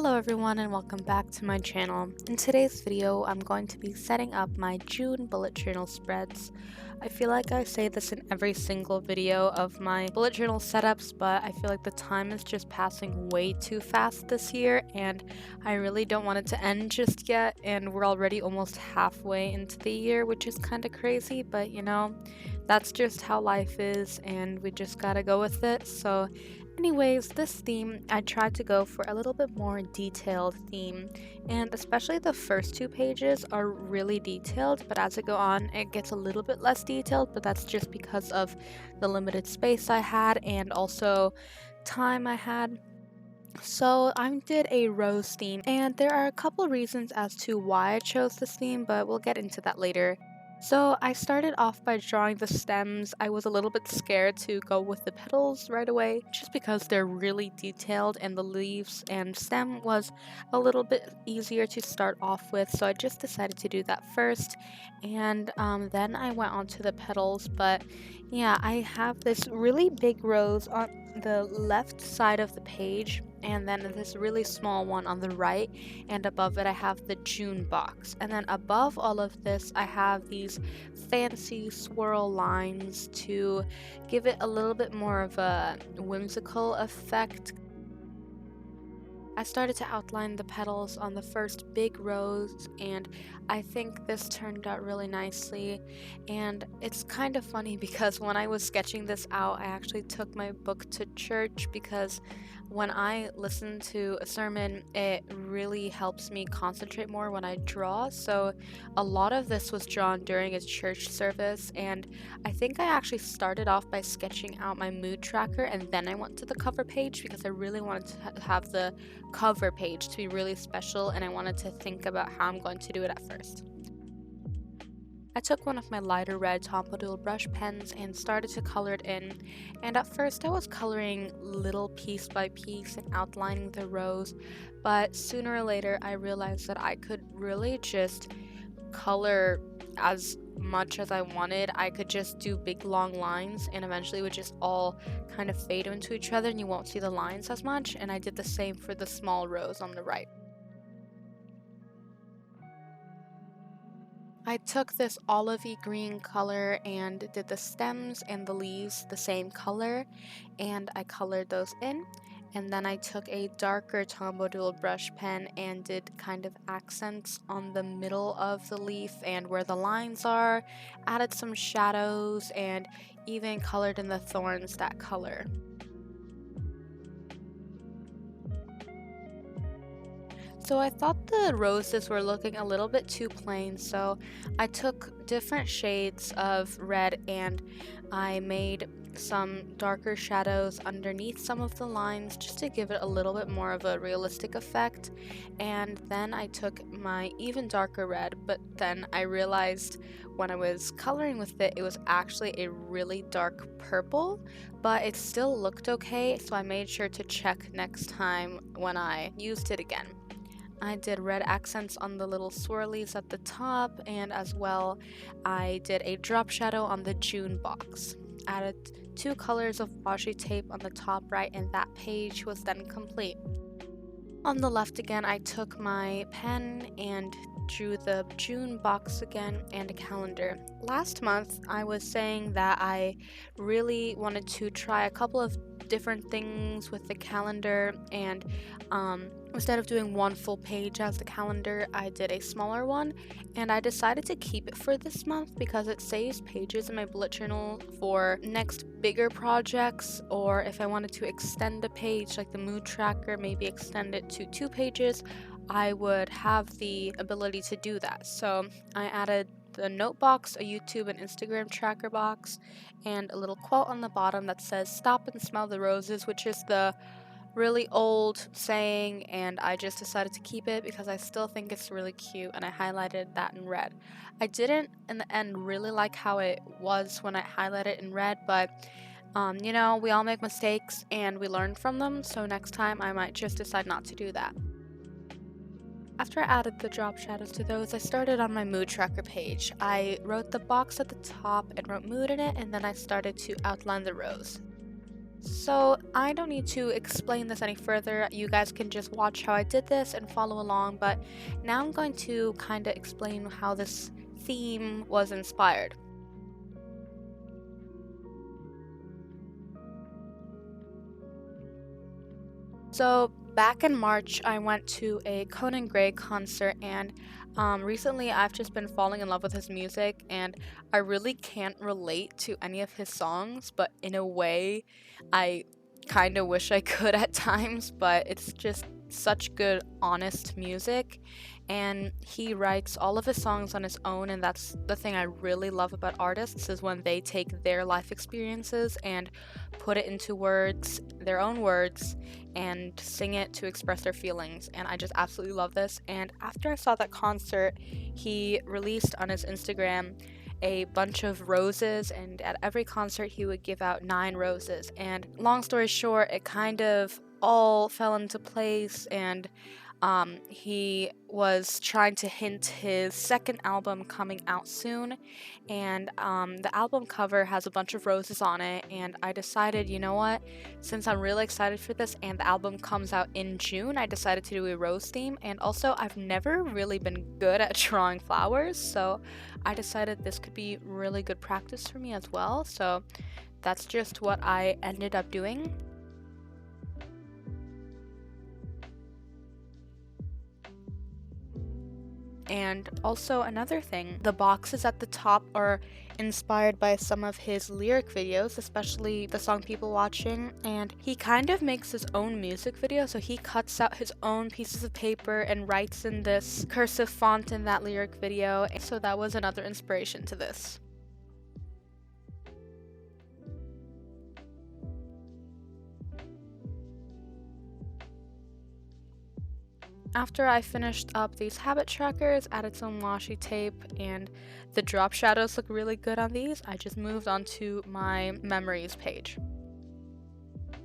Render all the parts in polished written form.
Hello everyone and welcome back to my channel. In today's video, I'm going to be setting up my June bullet journal spreads. I feel like I say this in every single video of my bullet journal setups, but I feel like the time is just passing way too fast this year and I really don't want it to end just yet, and we're already almost halfway into the year, which is kind of crazy, but that's just how life is and we just gotta go with it. So anyways, this theme, I tried to go for a little bit more detailed theme, and especially the first two pages are really detailed, but as I go on, it gets a little bit less detailed, but that's just because of the limited space I had and also time I had. So I did a rose theme, and there are a couple reasons as to why I chose this theme, but we'll get into that later. So I started off by drawing the stems. I was a little bit scared to go with the petals right away, just because they're really detailed, and the leaves and stem was a little bit easier to start off with, so I just decided to do that first, and then I went on to the petals. But yeah, I have this really big rose on the left side of the page, and then this really small one on the right, and above it I have the June box, and then above all of this I have these fancy swirl lines to give it a little bit more of a whimsical effect. I started to outline the petals on the first big rose, and I think this turned out really nicely. And it's kind of funny because when I was sketching this out, I actually took my book to church, because when I listen to a sermon, it really helps me concentrate more when I draw. So a lot of this was drawn during a church service, and I think I actually started off by sketching out my mood tracker, and then I went to the cover page because I really wanted to have the cover page to be really special, and I wanted to think about how I'm going to do it at first. I took one of my lighter red Tombow Dual brush pens and started to color it in, and at first I was coloring little piece by piece and outlining the rose, but sooner or later I realized that I could really just color as much as I wanted. I could just do big long lines, and eventually it would just all kind of fade into each other and you won't see the lines as much, and I did the same for the small rose on the right. I took this olivey green color and did the stems and the leaves the same color, and I colored those in. And then I took a darker Tombow Dual brush pen and did kind of accents on the middle of the leaf and where the lines are, added some shadows, and even colored in the thorns that color. So I thought the roses were looking a little bit too plain, so I took different shades of red and I made some darker shadows underneath some of the lines just to give it a little bit more of a realistic effect. And then I took my even darker red, but then I realized when I was coloring with it, it was actually a really dark purple, but it still looked okay, so I made sure to check next time when I used it again. I did red accents on the little swirlies at the top, and as well I did a drop shadow on the June box. Added two colors of washi tape on the top right, and that page was then complete. On the left again, I took my pen and drew the June box again and a calendar. Last month, I was saying that I really wanted to try a couple of different things with the calendar, and instead of doing one full page as the calendar, I did a smaller one, and I decided to keep it for this month because it saves pages in my bullet journal for next bigger projects, or if I wanted to extend a page like the mood tracker, maybe extend it to 2 pages, I would have the ability to do that. So I added the note box, a YouTube and Instagram tracker box, and a little quote on the bottom that says "Stop and smell the roses," which is the really old saying, and I just decided to keep it because I still think it's really cute, and I highlighted that in red. I didn't in the end really like how it was when I highlighted in red, but we all make mistakes and we learn from them, so next time I might just decide not to do that. After I added the drop shadows to those, I started on my mood tracker page. I wrote the box at the top and wrote mood in it, and then I started to outline the rose. So I don't need to explain this any further. You guys can just watch how I did this and follow along, but now I'm going to kind of explain how this theme was inspired. So back in March, I went to a Conan Gray concert, and recently I've just been falling in love with his music, and I really can't relate to any of his songs, but in a way, I kind of wish I could at times, but it's just such good, honest music. And he writes all of his songs on his own, and that's the thing I really love about artists is when they take their life experiences and put it into words, their own words, and sing it to express their feelings. And I just absolutely love this. And after I saw that concert, he released on his Instagram a bunch of roses, and at every concert he would give out 9 roses. And long story short, it kind of all fell into place, and he was trying to hint his second album coming out soon, and the album cover has a bunch of roses on it, and I decided, you know what, since I'm really excited for this and the album comes out in June, I decided to do a rose theme. And also, I've never really been good at drawing flowers, so I decided this could be really good practice for me as well, so that's just what I ended up doing. And also another thing, the boxes at the top are inspired by some of his lyric videos, especially the song People Watching, and he kind of makes his own music video, so he cuts out his own pieces of paper and writes in this cursive font in that lyric video, so that was another inspiration to this. After I finished up these habit trackers, added some washi tape, and the drop shadows look really good on these, I just moved on to my memories page.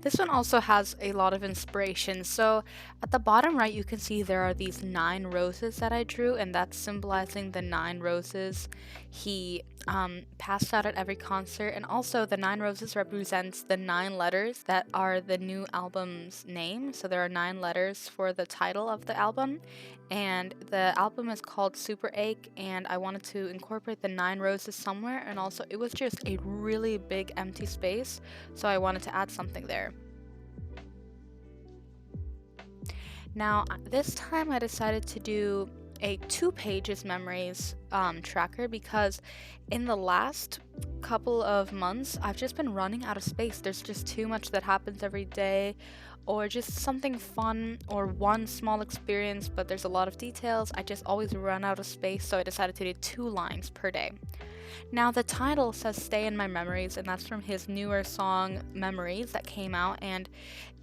This one also has a lot of inspiration. So at the bottom right, you can see there are these 9 roses that I drew, and that's symbolizing the 9 roses he passed out at every concert. And also the 9 roses represents the 9 letters that are the new album's name. So there are 9 letters for the title of the album, and the album is called Super Ache, and I wanted to incorporate the 9 roses somewhere, and also it was just a really big empty space, so I wanted to add something there. Now, this time I decided to do a 2 pages memories tracker because in the last couple of months, I've just been running out of space. There's just too much that happens every day, or just something fun, or one small experience, but there's a lot of details. I just always run out of space, so I decided to do 2 lines per day. Now, the title says Stay in My Memories, and that's from his newer song Memories that came out, and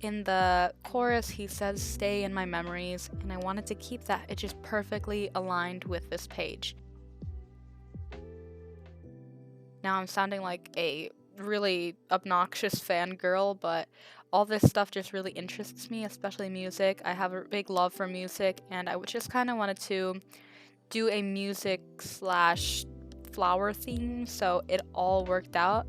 in the chorus he says Stay in My Memories, and I wanted to keep that. It just perfectly aligned with this page. Now I'm sounding like a really obnoxious fangirl, but all this stuff just really interests me, especially music. I have a big love for music, and I just kind of wanted to do a music slash flower theme, so it all worked out.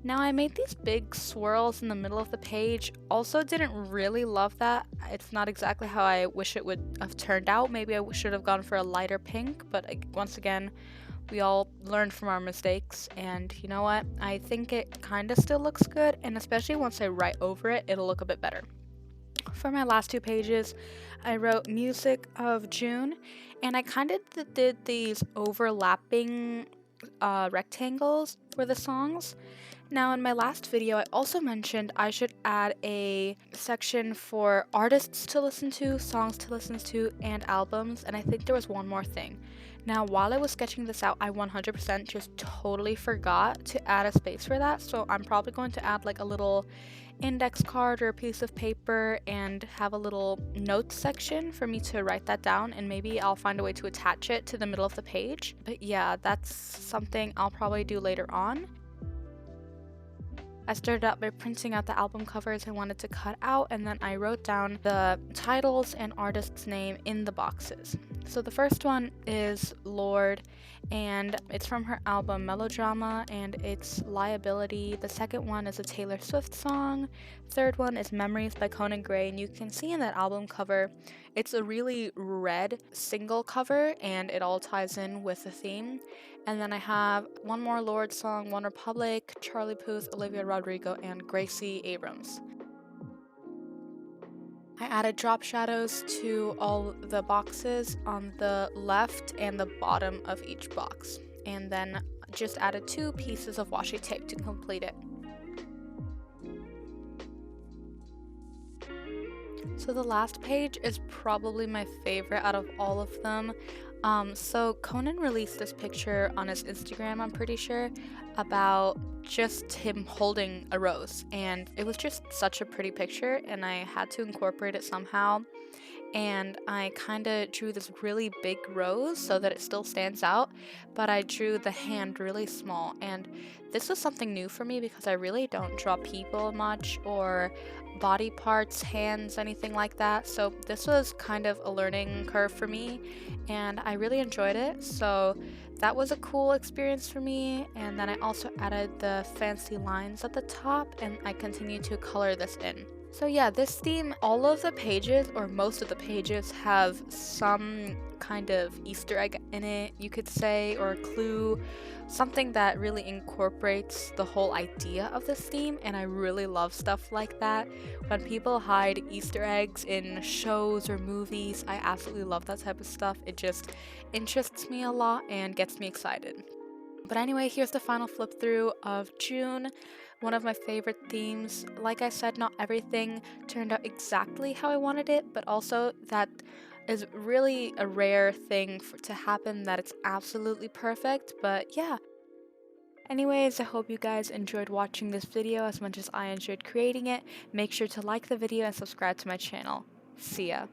Now I made these big swirls in the middle of the page. Also didn't really love that. It's not exactly how I wish it would have turned out. Maybe I should have gone for a lighter pink, but once again, we all learn from our mistakes, and you know what? I think it kind of still looks good, and especially once I write over it, it'll look a bit better. For my last 2 pages, I wrote Music of June, and I kind of did these overlapping rectangles for the songs. Now, in my last video, I also mentioned I should add a section for artists to listen to, songs to listen to, and albums, and I think there was one more thing. Now, while I was sketching this out, I 100% just totally forgot to add a space for that, so I'm probably going to add like a little index card or a piece of paper and have a little notes section for me to write that down, and maybe I'll find a way to attach it to the middle of the page. But yeah, that's something I'll probably do later on. I started out by printing out the album covers I wanted to cut out, and then I wrote down the titles and artist's name in the boxes. So the first one is Lorde, and it's from her album Melodrama, and it's Liability. The second one is a Taylor Swift song. Third one is Memories by Conan Gray, and you can see in that album cover, it's a really red single cover, and it all ties in with the theme. And then I have one more Lorde song, One Republic, Charlie Puth, Olivia Rodrigo, and Gracie Abrams. I added drop shadows to all the boxes on the left and the bottom of each box, and then just added 2 pieces of washi tape to complete it. So the last page is probably my favorite out of all of them. So Conan released this picture on his Instagram, I'm pretty sure, about just him holding a rose, and it was just such a pretty picture, and I had to incorporate it somehow. And I kind of drew this really big rose so that it still stands out, but I drew the hand really small, and this was something new for me because I really don't draw people much or body parts, hands, anything like that, so this was kind of a learning curve for me, and I really enjoyed it, so that was a cool experience for me. And then I also added the fancy lines at the top, and I continued to color this in. So yeah, this theme, all of the pages, or most of the pages, have some kind of Easter egg in it, you could say, or a clue, something that really incorporates the whole idea of this theme, and I really love stuff like that. When people hide Easter eggs in shows or movies, I absolutely love that type of stuff. It just interests me a lot and gets me excited. But anyway, here's the final flip through of June, one of my favorite themes. Like I said, not everything turned out exactly how I wanted it, but also that is really a rare thing to happen, that it's absolutely perfect. But yeah. Anyways, I hope you guys enjoyed watching this video as much as I enjoyed creating it. Make sure to like the video and subscribe to my channel. See ya.